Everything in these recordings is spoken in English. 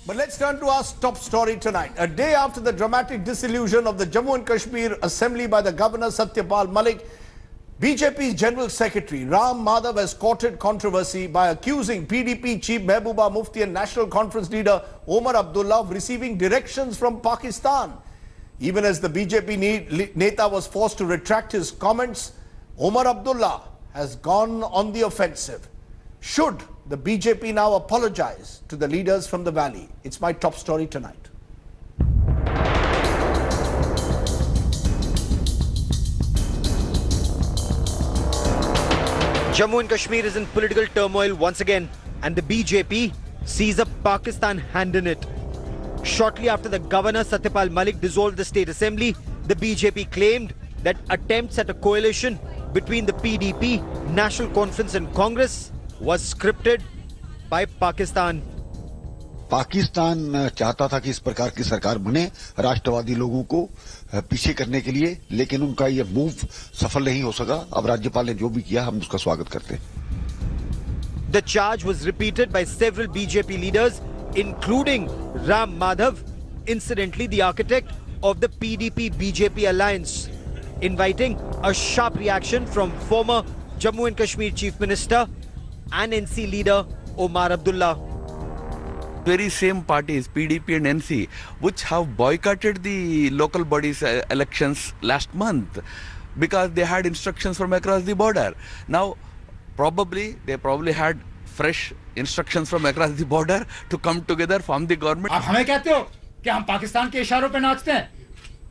But let's turn to our top story tonight. A day after the dramatic disillusion of the Jammu and Kashmir Assembly by the Governor Satyapal Malik, BJP's General Secretary Ram Madhav has courted controversy by accusing PDP Chief Mehbooba Mufti and National Conference leader Omar Abdullah of receiving directions from Pakistan. Even as the BJP Neta was forced to retract his comments, Omar Abdullah has gone on the offensive. Should the BJP now apologize to the leaders from the valley? It's my top story tonight. Jammu and Kashmir is in political turmoil once again, and the BJP sees a Pakistan hand in it. Shortly after the Governor Satyapal Malik dissolved the State Assembly, the BJP claimed that attempts at a coalition between the PDP, National Conference and Congress was scripted by Pakistan. Pakistan चाहता था कि इस प्रकार की सरकार बने राष्ट्रवादी लोगों को पीछे करने के लिए, लेकिन उनका ये मूव सफल नहीं हो सका. अब राज्यपाल ने जो भी किया हम उसका स्वागत करते हैं. The charge was repeated by several BJP leaders, including Ram Madhav, incidentally the architect of the PDP-BJP alliance, inviting a sharp reaction from former Jammu and Kashmir Chief Minister and NC leader Omar Abdullah. Very same parties, PDP and NC, which have boycotted the local bodies elections last month because they had instructions from across the border. Now, they probably had fresh instructions from across the border to come together, form the government. आप हमें कहते हो कि हम पाकिस्तान के इशारों पे नाचते हैं?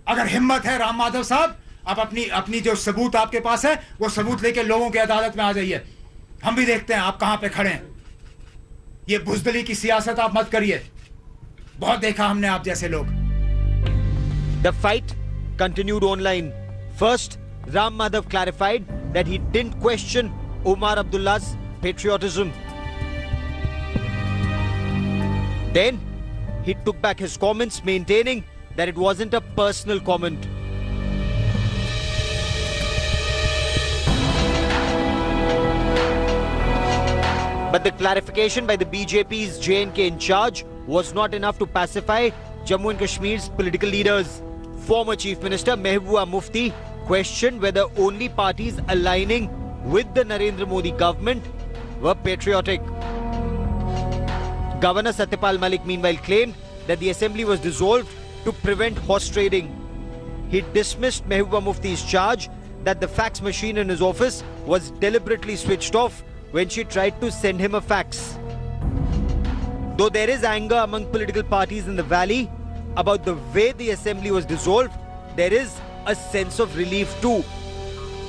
अगर हिम्मत है राम माधव साहब, आप अपनी जो सबूत आपके पास है, वो सबूत लेके लोगों की अदालत में आ जाइए. हम भी देखते हैं आप कहां पे खड़े हैं. ये बुज़दिली की सियासत आप मत करिए. बहुत देखा हमने आप जैसे लोग. The fight continued online. First, Ram Madhav clarified that he didn't question Omar Abdullah's patriotism. Then, he took back his comments, maintaining that it wasn't a personal comment. But the clarification by the BJP's J&K in charge was not enough to pacify Jammu and Kashmir's political leaders. Former Chief Minister Mehbooba Mufti questioned whether only parties aligning with the Narendra Modi government were patriotic. Governor Satyapal Malik meanwhile claimed that the assembly was dissolved to prevent horse trading. He dismissed Mehbooba Mufti's charge that the fax machine in his office was deliberately switched off when she tried to send him a fax. Though there is anger among political parties in the valley about the way the assembly was dissolved, there is a sense of relief too.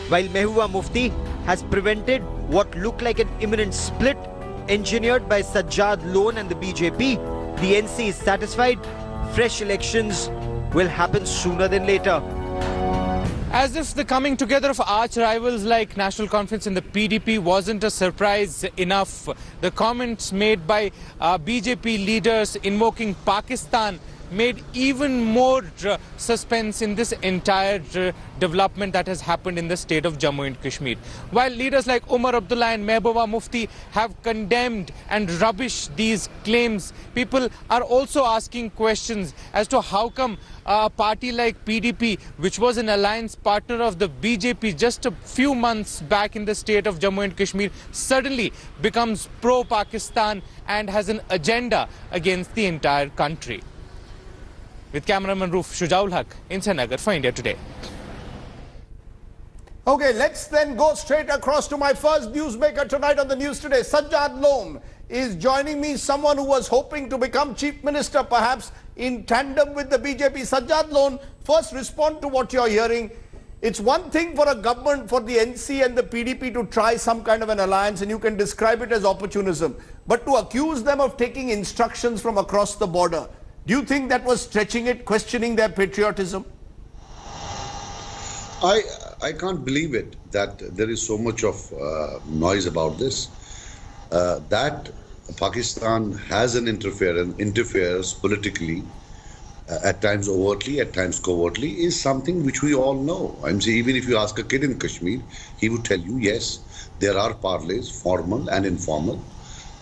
While Mehbooba Mufti has prevented what looked like an imminent split engineered by Sajjad Lone and the BJP, the NC is satisfied fresh elections will happen sooner than later. As if the coming together of arch rivals like National Conference and the PDP wasn't a surprise enough, the comments made by BJP leaders invoking Pakistan made even more suspense in this entire development that has happened in the state of Jammu and Kashmir. While leaders like Omar Abdullah and Mehbooba Mufti have condemned and rubbished these claims, people are also asking questions as to how come a party like PDP, which was an alliance partner of the BJP just a few months back in the state of Jammu and Kashmir, suddenly becomes pro-Pakistan and has an agenda against the entire country. With cameraman Roof Shujaul Haq in Srinagar for India Today. Okay, let's then go straight across to my first newsmaker tonight on the news today. Sajjad Lone is joining me, someone who was hoping to become Chief Minister perhaps in tandem with the BJP. Sajjad Lone, first respond to what you're hearing. It's one thing for a government, for the NC and the PDP to try some kind of an alliance, and you can describe it as opportunism. But to accuse them of taking instructions from across the border, do you think that was stretching it, questioning their patriotism? I can't believe it that there is so much of noise about this. That Pakistan has an interferes politically, at times overtly, at times covertly, is something which we all know. I'm saying, even if you ask a kid in Kashmir, he would tell you, yes, there are parleys, formal and informal.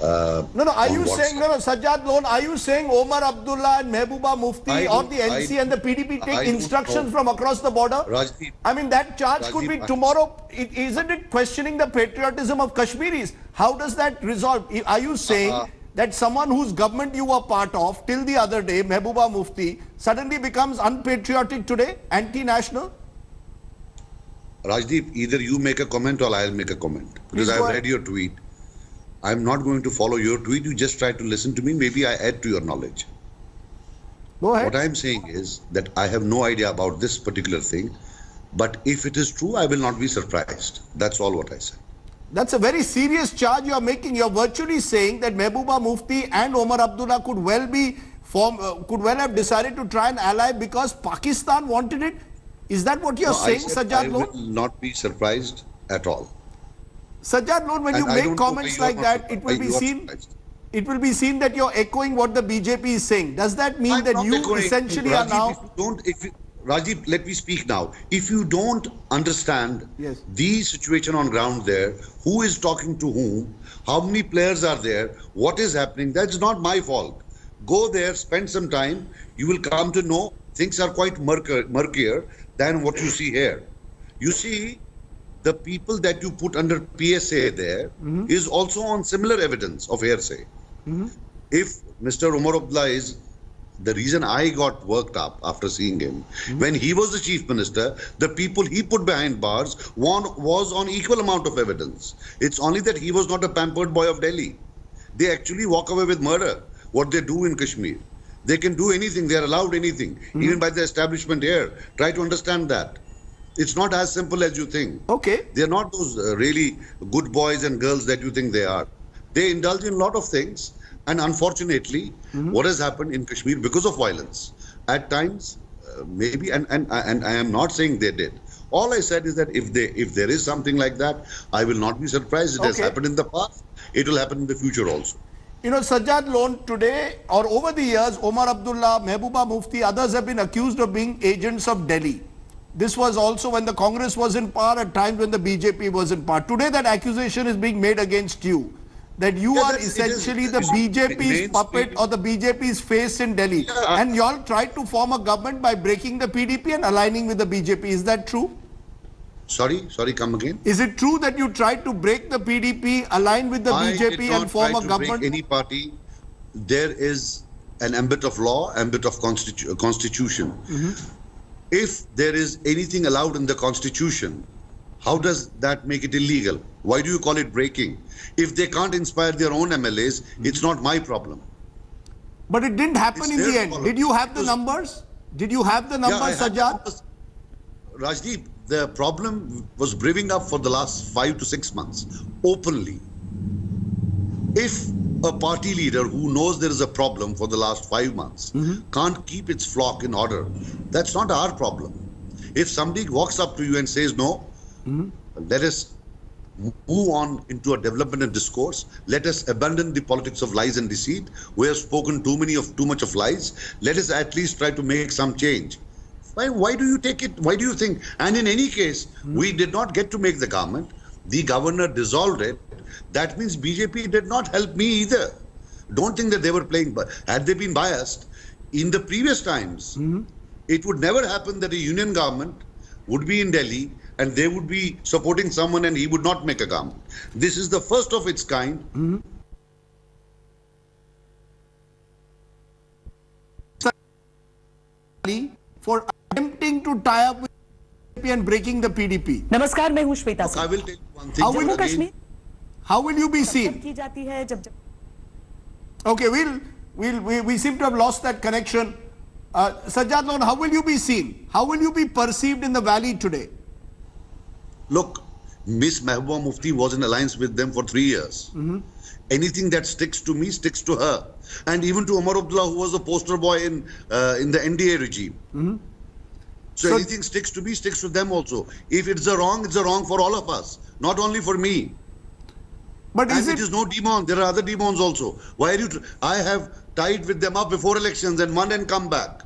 Are you saying, Sajjad Lone, are you saying Omar Abdullah and Mehbooba Mufti or the NC and the PDP take instructions from across the border? Rajdeep, I mean, that charge could be tomorrow. Isn't it questioning the patriotism of Kashmiris? How does that resolve? Are you saying that someone whose government you were part of till the other day, Mehbooba Mufti, suddenly becomes unpatriotic today, anti-national? Rajdeep, either you make a comment or I'll make a comment. Because Please I've go ahead. read your tweet. I'm not going to follow your tweet. You just try to listen to me. Maybe I add to your knowledge. Go ahead. What I'm saying is that I have no idea about this particular thing. But if it is true, I will not be surprised. That's all what I said. That's a very serious charge you are making. You are virtually saying that Mehbooba Mufti and Omar Abdullah could well have decided to try and ally because Pakistan wanted it. Is that what you are saying, Sajjad Lone? I will not be surprised at all. Sajjad Lone, when And you I make don't know comments why you like are not that, it will be surprised. seen. Surprised. It will be seen that you're echoing what the BJP is saying. Does that mean I'm that not you echoing. essentially are Rajdeep, now? Rajdeep, let me speak now. If you don't understand Yes. the situation on ground there, who is talking to whom, how many players are there, what is happening, that's not my fault. Go there, spend some time, you will come to know things are quite murkier than what you see here. You see, the people that you put under PSA there is also on similar evidence of hearsay. If Mr. Omar Abdullah is the reason I got worked up after seeing him, when he was the chief minister, the people he put behind bars, one was on equal amount of evidence. It's only that he was not a pampered boy of Delhi. They actually walk away with murder, what they do in Kashmir. They can do anything, they are allowed anything, even by the establishment here. Try to understand that. It's not as simple as you think. Okay. They're not those really good boys and girls that you think they are. They indulge in a lot of things. And unfortunately, what has happened in Kashmir because of violence, at times, maybe, and I am not saying they did. All I said is that if there is something like that, I will not be surprised. It has Okay. happened in the past. It will happen in the future also. You know, Sajjad Lone, today or over the years, Omar Abdullah, Mehbooba Mufti, others have been accused of being agents of Delhi. This was also when the Congress was in power, at times when the BJP was in power. Today that accusation is being made against you, that you are essentially the BJP's puppet or the BJP's face in Delhi. And you all tried to form a government by breaking the PDP and aligning with the BJP. Is that true? Sorry, come again. Is it true that you tried to break the PDP, align with the BJP and form a government? Break any party. There is an ambit of law, ambit of constitution. If there is anything allowed in the constitution, how does that make it illegal? Why do you call it breaking? If they can't inspire their own MLAs, it's not my problem. But it didn't happen It's in the their end. problem. Did you have the numbers? Did you have the numbers, I had Sajjad? numbers. Rajdeep, the problem was brewing up for the last 5 to 6 months, openly. If a party leader who knows there is a problem for the last 5 months can't keep its flock in order, that's not our problem. If somebody walks up to you and says, no, let us move on into a development and discourse, let us abandon the politics of lies and deceit. We have spoken too much of lies. Let us at least try to make some change. Why do you take it? Why do you think? And in any case, we did not get to make the government. The governor dissolved it. That means BJP did not help me either. Don't think that they were playing. Had they been biased, in the previous times, it would never happen that a union government would be in Delhi and they would be supporting someone and he would not make a government. This is the first of its kind. For attempting to tie up with BJP and breaking the PDP. नमस्कार, मैं हूं Shweta I Singh. will tell you one thing. How will Jammu again. Kashmir How will you be जब seen? की जाती है जब Okay, we seem to have lost that connection. Sajjad Lone, how will you be seen? How will you be perceived in the valley today? Look, Miss Mehbooba Mufti was in alliance with them for 3 years. Anything that sticks to me sticks to her. And even to Omar Abdullah, who was a poster boy in the NDA regime. So anything sticks to me, sticks to them also. If it's a wrong for all of us, not only for me. But And is it is no demon. There are other demons also. Why are you? I have tied with them up before elections and won and come back.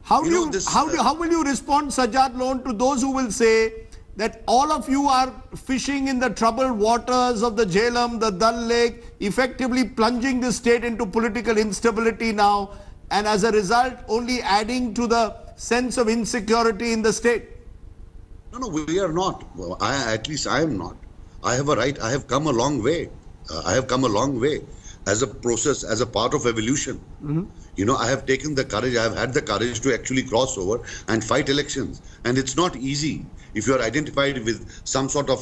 how you know, this, will you respond, Sajjad Lone, to those who will say that all of you are fishing in the troubled waters of the Jhelum, the Dal Lake, effectively plunging the state into political instability now, and as a result, only adding to the sense of insecurity in the state? No, we are not. At least I am not. I have a right. I have come a long way. I have come a long way as a process, as a part of evolution. You know, I have taken the courage, I have had the courage to actually cross over and fight elections. And it's not easy. If you are identified with some sort of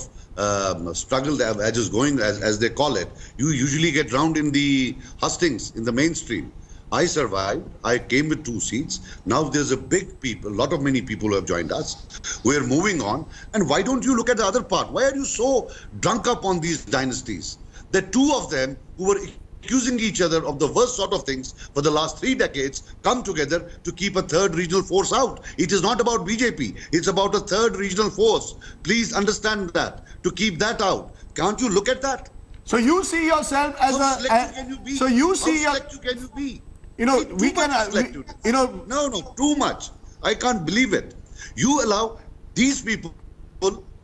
struggle that is going, as they call it, you usually get drowned in the hustings, in the mainstream. I survived. I came with 2 seats. Now there's a many people who have joined us. We're moving on. And why don't you look at the other part? Why are you so drunk up on these dynasties? The 2 of them who were accusing each other of the worst sort of things for the last 3 decades come together to keep a 3rd regional force out. It is not about BJP. It's about a 3rd regional force. Please understand that. To keep that out. Can't you look at that? So you see yourself as How selective can you be? So you How see your, selective can you be? you know, Too we can, much selectivity. you know, No, too much. I can't believe it. You allow these people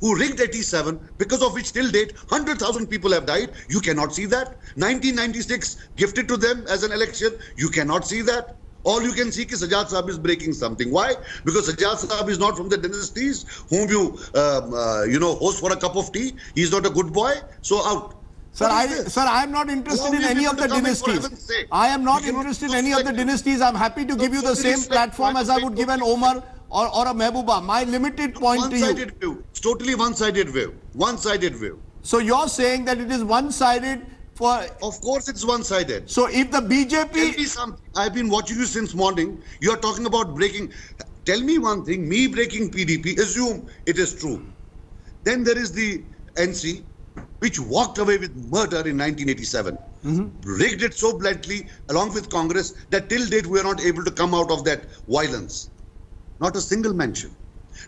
who rigged 87, because of which till date 100,000 people have died. You cannot see that. 1996 gifted to them as an election. You cannot see that. All you can see is Sajjad Sahab is breaking something. Why? Because Sajjad Sahab is not from the dynasties whom you host for a cup of tea. He's not a good boy. So out. Sir, I am not interested in any of the dynasties. I am not interested in any of the dynasties. I'm happy to give you the same platform as I would give an Omar or a Mehbooba. My limited point to you. One-sided view. It's totally one-sided view. One-sided view. So you're saying that it is one-sided for... Of course it's one-sided. So if the Tell me BJP... something. I've been watching you since morning. You're talking about breaking... Tell me one thing. Me breaking PDP, assume it is true. Then there is the NC, which walked away with murder in 1987. Rigged it so bluntly along with Congress that till date we are not able to come out of that violence. Not a single mention.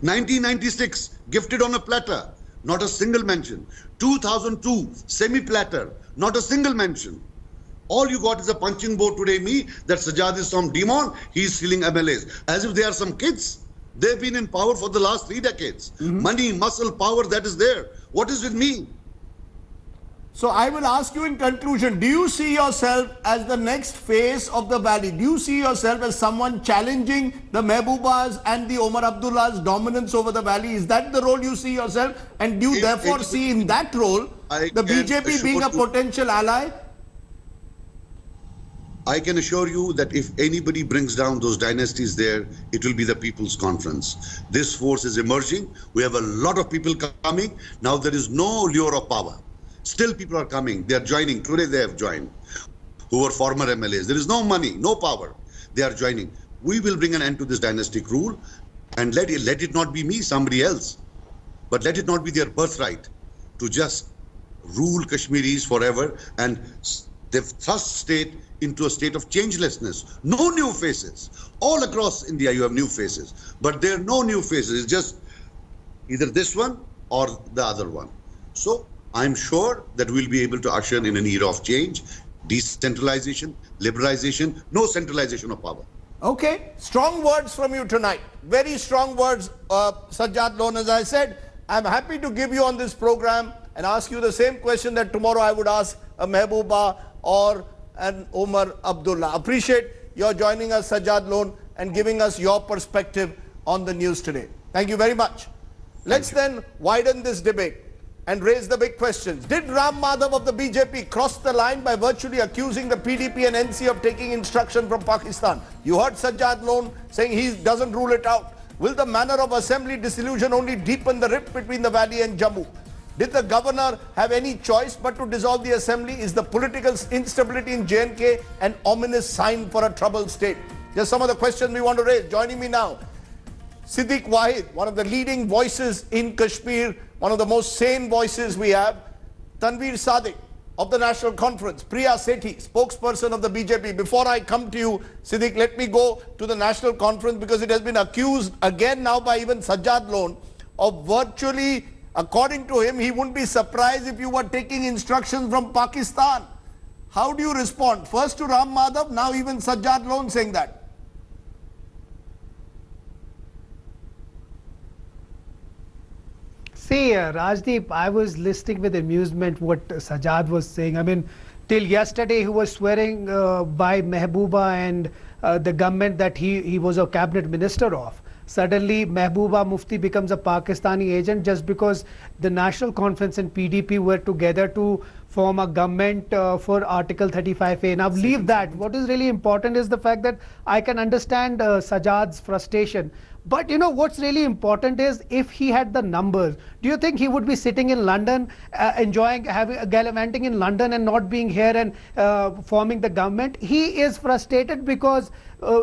1996, gifted on a platter. Not a single mention. 2002, semi-platter. Not a single mention. All you got is a punching board today, that Sajjad is some demon, he's stealing MLAs. As if they are some kids. They've been in power for the last 3 decades. Money, muscle, power, that is there. What is with me? So I will ask you in conclusion, do you see yourself as the next face of the valley? Do you see yourself as someone challenging the Mehboobas and the Omar Abdullah's dominance over the valley? Is that the role you see yourself? And do you therefore see in that role the BJP being a potential ally? I can assure you that if anybody brings down those dynasties there, it will be the People's Conference. This force is emerging. We have a lot of people coming. Now there is no lure of power. Still people are coming. They are joining. Today they have joined. Who were former MLAs. There is no money, no power. They are joining. We will bring an end to this dynastic rule and let it not be me, somebody else. But let it not be their birthright to just rule Kashmiris forever, and they've thrust state into a state of changelessness. No new faces. All across India you have new faces. But there are no new faces. It's just either this one or the other one. So I'm sure that we'll be able to usher in an era of change, decentralization, liberalization, no centralization of power. Okay, strong words from you tonight. Very strong words, Sajjad Lone. As I said, I'm happy to give you on this program and ask you the same question that tomorrow I would ask a Mehbooba or an Omar Abdullah. Appreciate your joining us, Sajjad Lone, and giving us your perspective on the news today. Thank you very much. Let's then widen this debate and raise the big questions. Did Ram Madhav of the BJP cross the line by virtually accusing the PDP and NC of taking instruction from Pakistan? You heard Sajjad Lone saying he doesn't rule it out. Will the manner of assembly dissolution only deepen the rift between the valley and Jammu? Did the governor have any choice but to dissolve the assembly? Is the political instability in J&K an ominous sign for a troubled state? Just some of the questions we want to raise. Joining me now, Siddiq Wahid, one of the leading voices in Kashmir, one of the most sane voices we have. Tanveer Sadiq of the National Conference. Priya Sethi, spokesperson of the BJP. Before I come to you, Siddiq, let me go to the National Conference, because it has been accused again now by even Sajjad Lone of virtually, according to him, he wouldn't be surprised if you were taking instructions from Pakistan. How do you respond? First to Ram Madhav, now even Sajjad Lone saying that. See, Rajdeep, I was listening with amusement what Sajjad was saying. I mean, till yesterday he was swearing by Mehbooba and the government that he was a cabinet minister of. Suddenly, Mehbooba Mufti becomes a Pakistani agent just because the National Conference and PDP were together to form a government for Article 35A. Now, leave that. What is really important is the fact that I can understand Sajjad's frustration. But you know what's really important is if he had the numbers, do you think he would be sitting in London, gallivanting in London and not being here and forming the government? He is frustrated because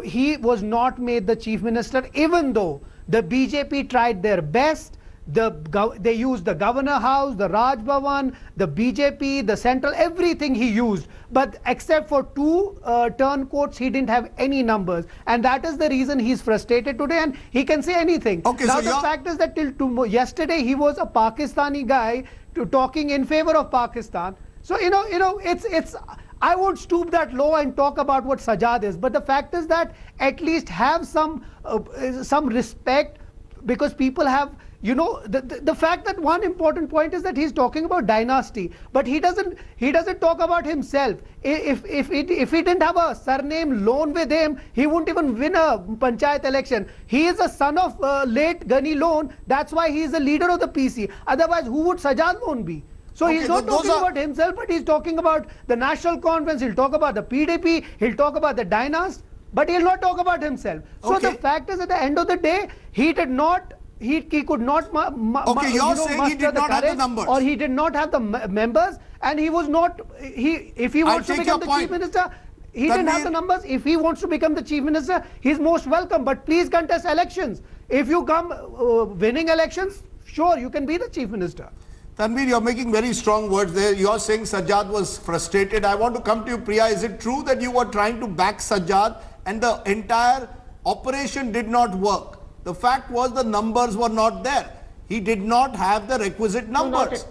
he was not made the chief minister, even though the BJP tried their best. They used the governor house, the Raj Bhavan, the BJP, the central, everything he used. But except for two turncoats, he didn't have any numbers. And that is the reason he's frustrated today and he can say anything. Okay, now so the fact is that till yesterday he was a Pakistani guy talking in favor of Pakistan. So, you know, it's I would stoop that low and talk about what Sajjad is. But the fact is that at least have some respect, because people have, you know, the fact that one important point is that he's talking about dynasty, but he doesn't talk about himself. If he didn't have a surname Lone with him, he wouldn't even win a panchayat election. He is a son of late Gunny Lone. That's why he is the leader of the PC. Otherwise, who would Sajjad Lone be? So Okay, he's not talking about himself, but he's talking about the National Conference. He'll talk about the PDP. He'll talk about the dynasty, but he'll not talk about himself. So Okay. the fact is, at the end of the day, he did not. He could not Okay, you're saying he did not have the numbers. or he did not have the members, and he was not. If he wants to take become your the chief point. minister, he didn't have the numbers. If he wants to become the chief minister, he's most welcome. But please contest elections. If you come winning elections, sure, you can be the chief minister. Tanveer, you're making very strong words there. You're saying Sajjad was frustrated. I want to come to you, Priya. Is it true that you were trying to back Sajjad and the entire operation did not work? The fact was the numbers were not there. He did not have the requisite numbers.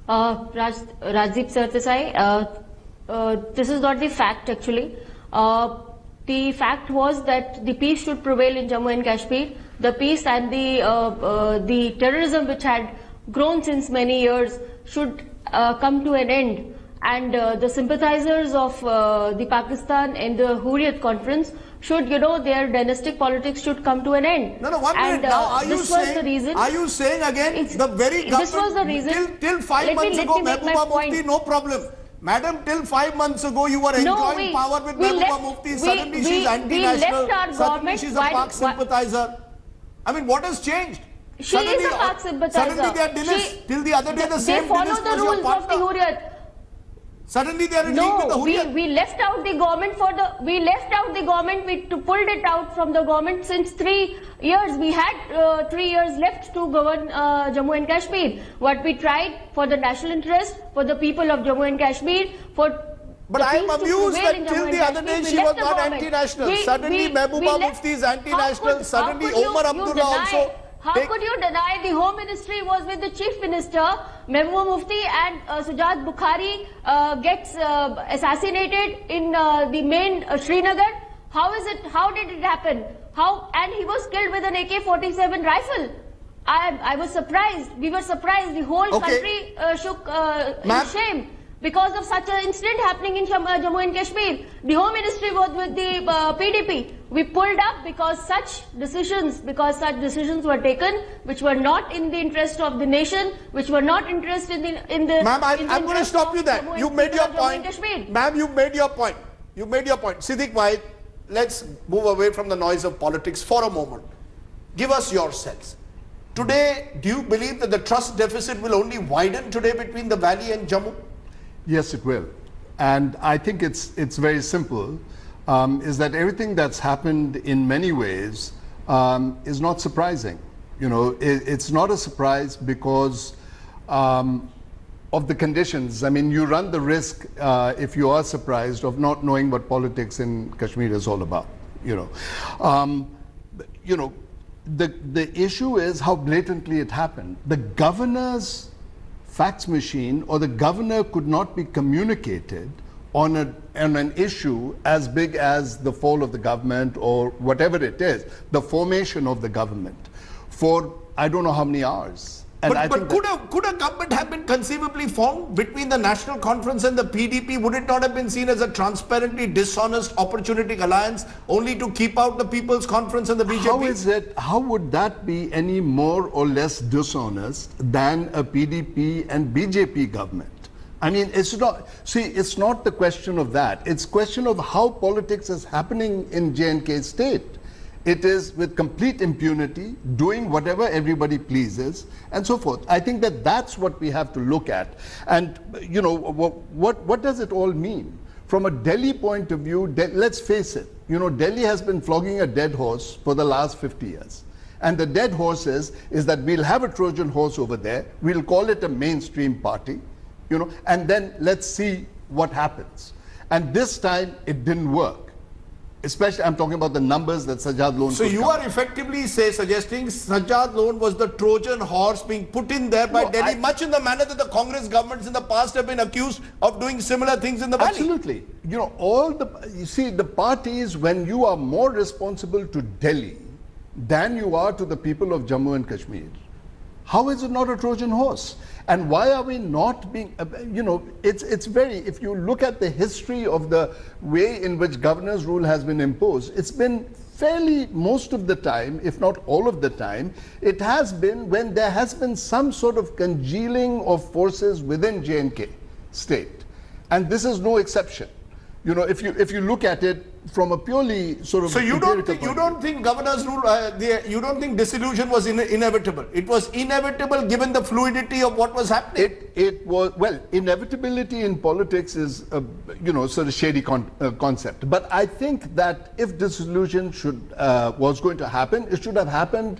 Rajdeep Sir this is not the fact actually. The fact was that the peace should prevail in Jammu and Kashmir. The peace and the terrorism which had grown since many years should come to an end. And the sympathizers of the Pakistan and the Hurriyat conference should, you know, their dynastic politics should come to an end. No, 1 minute. Now, are you saying again the very government? This was the reason. Till 5 months ago, Mehbooba Mufti, no problem. Madam, till 5 months ago, you were enjoying power with Mehbooba Mufti. Suddenly, she's anti-national. Suddenly, she's a Pak sympathizer. I mean, what has changed? She is a Pak sympathizer. Suddenly, they are Dinesh. Till the other day, the same They follow Dinesh the was your rules of the partner. Hurriyat. Suddenly, they are in league with the Hurriyat. We left out the government We pulled it out from the government since 3 years. We had 3 years left to govern Jammu and Kashmir. What we tried for the national interest, for the people of Jammu and Kashmir, But I am amused that till the other day she was not anti-national. Suddenly Mehbooba Mufti is anti-national. Suddenly Omar Abdullah also. How could you deny the Home Ministry was with the Chief Minister, Mehbooba Mufti, and Sajjad Bukhari gets assassinated in the main Srinagar? How did it happen? And he was killed with an AK-47 rifle. I was surprised. We were surprised. The whole country shook in shame because of such an incident happening in Jammu and Kashmir. The Home Ministry was with the PDP. We pulled up because such decisions were taken which were not in the interest of the nation, which were not interested in the. Ma'am, I'm going to stop you there. You made your point. Ma'am, you made your point. You made your point. Siddiq Wahid, let's move away from the noise of politics for a moment. Give us your sense. Today, do you believe that the trust deficit will only widen today between the Valley and Jammu? Yes, it will. And I think it's very simple, is that everything that's happened in many ways is not surprising. You know, it's not a surprise because of the conditions. I mean, you run the risk, if you are surprised, of not knowing what politics in Kashmir is all about, you know. The issue is how blatantly it happened. The governor's fax machine or the governor could not be communicated on an issue as big as the fall of the government or whatever it is, the formation of the government. For I don't know how many hours. And I But could a government have been conceivably formed between the National Conference and the PDP? Would it not have been seen as a transparently dishonest opportunistic alliance only to keep out the People's Conference and the BJP? How would that be any more or less dishonest than a PDP and BJP government? I mean, it's not the question of that. It's question of how politics is happening in J&K state. It is with complete impunity, doing whatever everybody pleases, and so forth. I think that that's what we have to look at. And, you know, what does it all mean? From a Delhi point of view, let's face it, you know, Delhi has been flogging a dead horse for the last 50 years. And the dead horse is that we'll have a Trojan horse over there, we'll call it a mainstream party, you know, and then let's see what happens. And this time, it didn't work. Especially, I'm talking about the numbers that Sajjad Lone. So you are effectively suggesting Sajjad Lone was the Trojan horse being put in there by Delhi, much in the manner that the Congress governments in the past have been accused of doing similar things in the valley. Absolutely. You know, you see, the parties, when you are more responsible to Delhi than you are to the people of Jammu and Kashmir, how is it not a Trojan horse? And why are we not being, you know, it's very, if you look at the history of the way in which governor's rule has been imposed, it's been fairly, most of the time, if not all of the time, it has been when there has been some sort of congealing of forces within J&K state. And this is no exception. You know, if you look at it from a purely sort of... So you don't think governor's rule, you don't think dissolution was inevitable? It was inevitable given the fluidity of what was happening? It was, well, inevitability in politics is, you know, sort of shady concept. But I think that if dissolution was going to happen, it should have happened,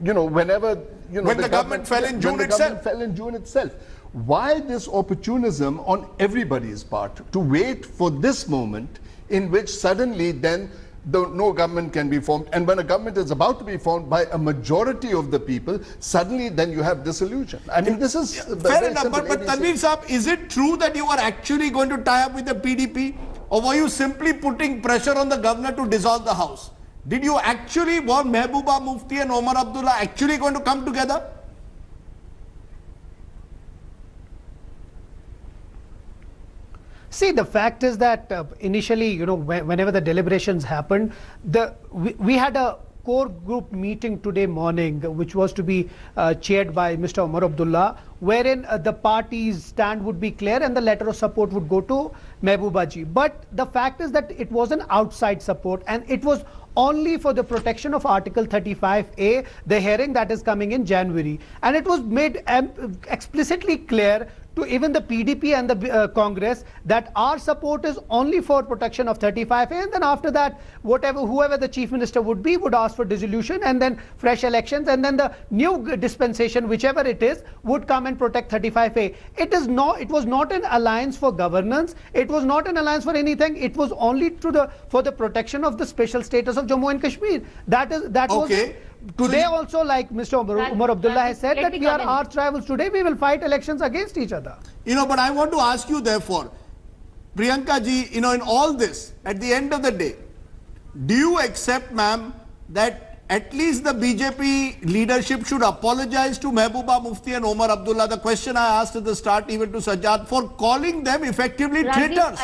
you know, whenever, you know... When the government fell in June itself. When the government fell in June itself. Why this opportunism on everybody's part to wait for this moment in which suddenly then no government can be formed, and when a government is about to be formed by a majority of the people, suddenly then you have dissolution. I mean, this is fair enough. But Tanveer Saab, is it true that you are actually going to tie up with the PDP, or were you simply putting pressure on the governor to dissolve the house? Did you actually want Mehbooba Mufti and Omar Abdullah actually going to come together? See, the fact is that initially, you know, whenever the deliberations happened, we had a core group meeting today morning, which was to be chaired by Mr. Omar Abdullah, wherein the party's stand would be clear and the letter of support would go to Mehbooba ji. But the fact is that it was an outside support, and it was only for the protection of Article 35A, the hearing that is coming in January. And it was made explicitly clear to even the PDP and the Congress that our support is only for protection of 35A, and then after that, whoever the chief minister would be would ask for dissolution and then fresh elections, and then the new dispensation, whichever it is, would come and protect 35A. It was not an alliance for governance. It was not an alliance for anything. It was only for the protection of the special status of Jammu and Kashmir. That okay. was. Today also, like Mr. Omar Abdullah has said, that we are arch rivals. Today we will fight elections against each other. You know, but I want to ask you therefore, Priyanka ji, you know, in all this, at the end of the day, do you accept, ma'am, that at least the BJP leadership should apologize to Mehbooba Mufti and Omar Abdullah? The question I asked at the start, even to Sajjad, for calling them effectively traitors.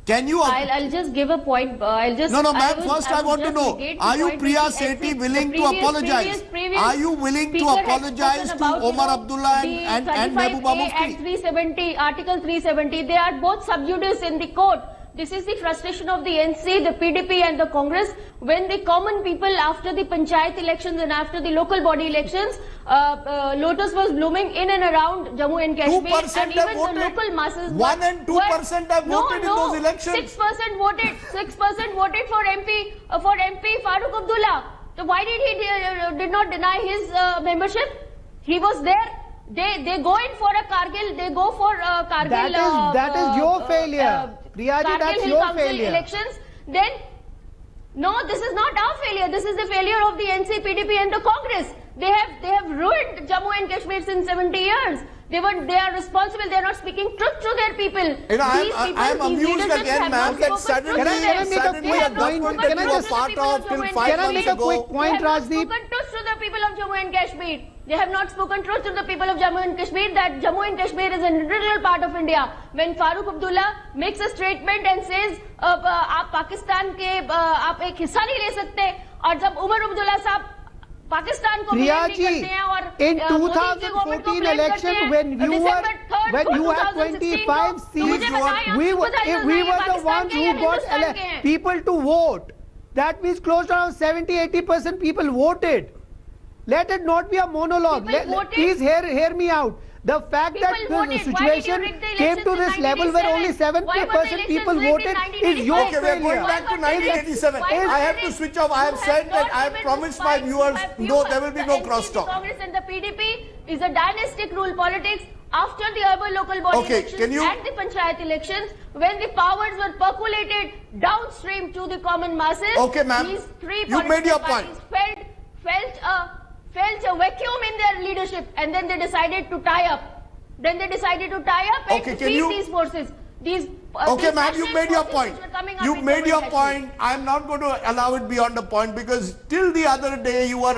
Can you? I'll just give a point. No, ma'am. First, I want to know: are you, Priya Sethi, willing to apologize? Are you willing to apologize to Omar Abdullah and Mehbooba Mufti? Act 370, Article 370. They are both sub judice in the court. This is the frustration of the NC, the PDP and the Congress, when the common people, after the panchayat elections and after the local body elections, lotus was blooming in and around Jammu and Kashmir, and even the local masses. 1% and 2% have voted in those elections. 6% voted. 6% voted for MP Farooq Abdullah. So why did not deny his membership? He was there. They go in for a Kargil. They go for Kargil. That is your failure. Priyaji, that's your failure. Elections, then, no, this is not our failure. This is the failure of the NC, PDP and the Congress. They have ruined Jammu and Kashmir since 70 years. They are responsible. They are not speaking truth to their people. You know, I am amused again, ma'am, that suddenly a government that you were part of till 5 months ago. Can I make a quick point, Rajdeep? the people of Jammu and Kashmir. They have not spoken truth to the people of Jammu and Kashmir that Jammu and Kashmir is an integral part of India. When Farooq Abdullah makes a statement and says, आप पाकिस्तान के आप एक हिस्सा नहीं ले सकते, और जब उमर अब्दुल्ला साहब पाकिस्तान को Priya ji, in 2014 election when you had 25 seats, we were the ones who got people to vote. That means close to around 70-80% people voted. Let it not be a monologue. Please hear me out. The fact that the situation came to this level where only 70% people voted is your failure. Okay, we're going back to 1987. I have to switch off. I have said that I have promised my viewers, no, there will be no crosstalk. Congress and the PDP is a dynastic rule politics. After the urban local body elections and the panchayat elections, when the powers were percolated downstream to the common masses, okay, ma'am, these three you made your point. Felt a vacuum in their leadership, and then they decided to tie up. And defeat these forces. Okay, ma'am, you made your point. You made your point. I'm not going to allow it beyond the point, because till the other day you were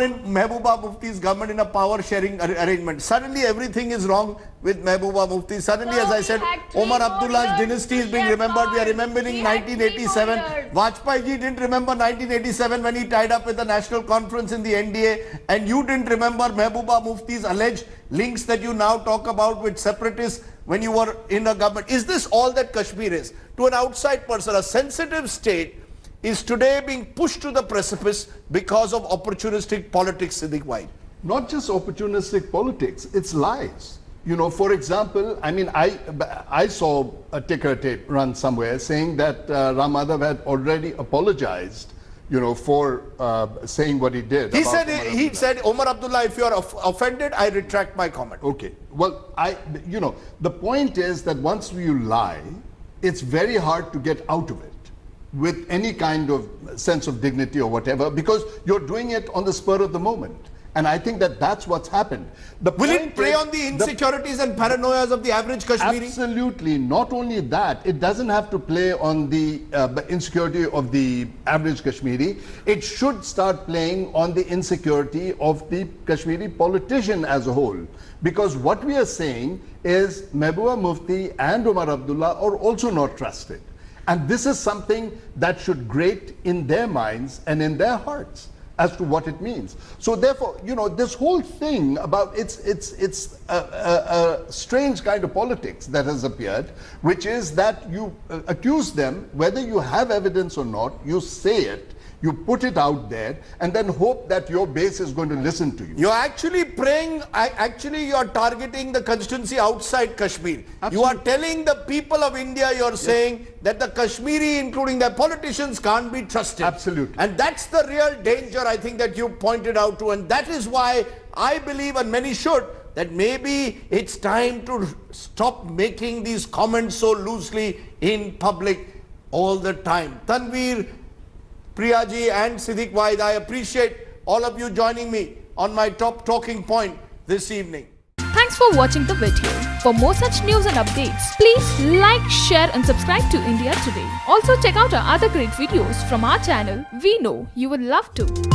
in Mehbooba Mufti's government in a power sharing arrangement. Suddenly everything is wrong with Mehbooba Mufti. Suddenly, as I said, Omar Abdullah's dynasty is being remembered. We are remembering 1987. Vajpayee ji didn't remember 1987 when he tied up with the National Conference in the NDA, and you didn't remember Mehbooba Mufti's alleged links that you now talk about with separatists when you were in the government. Is this all that Kashmir is? To an outside person, a sensitive state is today being pushed to the precipice because of opportunistic politics, Siddiq Wahid. Not just opportunistic politics, it's lies. You know, for example, I mean, I saw a ticker tape run somewhere saying that Ram Madhav had already apologized, you know, for saying what he did. He said, Omar Abdullah, if you are offended, I retract my comment. Okay. Well, you know, the point is that once you lie, it's very hard to get out of it with any kind of sense of dignity or whatever, because you're doing it on the spur of the moment. And I think that that's what's happened. Will it prey on the insecurities and paranoias of the average Kashmiri? Absolutely. Not only that, it doesn't have to play on the insecurity of the average Kashmiri. It should start playing on the insecurity of the Kashmiri politician as a whole. Because what we are saying is Mehbooba Mufti and Omar Abdullah are also not trusted. And this is something that should grate in their minds and in their hearts as to what it means. So therefore, you know, this whole thing about it's a strange kind of politics that has appeared, which is that you accuse them, whether you have evidence or not, you say it, you put it out there, and then hope that your base is going to listen to you. You're actually you're targeting the constituency outside Kashmir. Absolutely. You are telling the people of India, you're saying that the Kashmiri, including their politicians, can't be trusted. Absolutely. And that's the real danger, I think, that you pointed out to. And that is why I believe, and many should, that maybe it's time to stop making these comments so loosely in public all the time. Tanveer, Priyaji and Siddiq Wahid, I appreciate all of you joining me on my top talking point this evening. Thanks for watching the video. For more such news and updates, please like, share and subscribe to India Today. Also check out our other great videos from our channel. We know you will love to.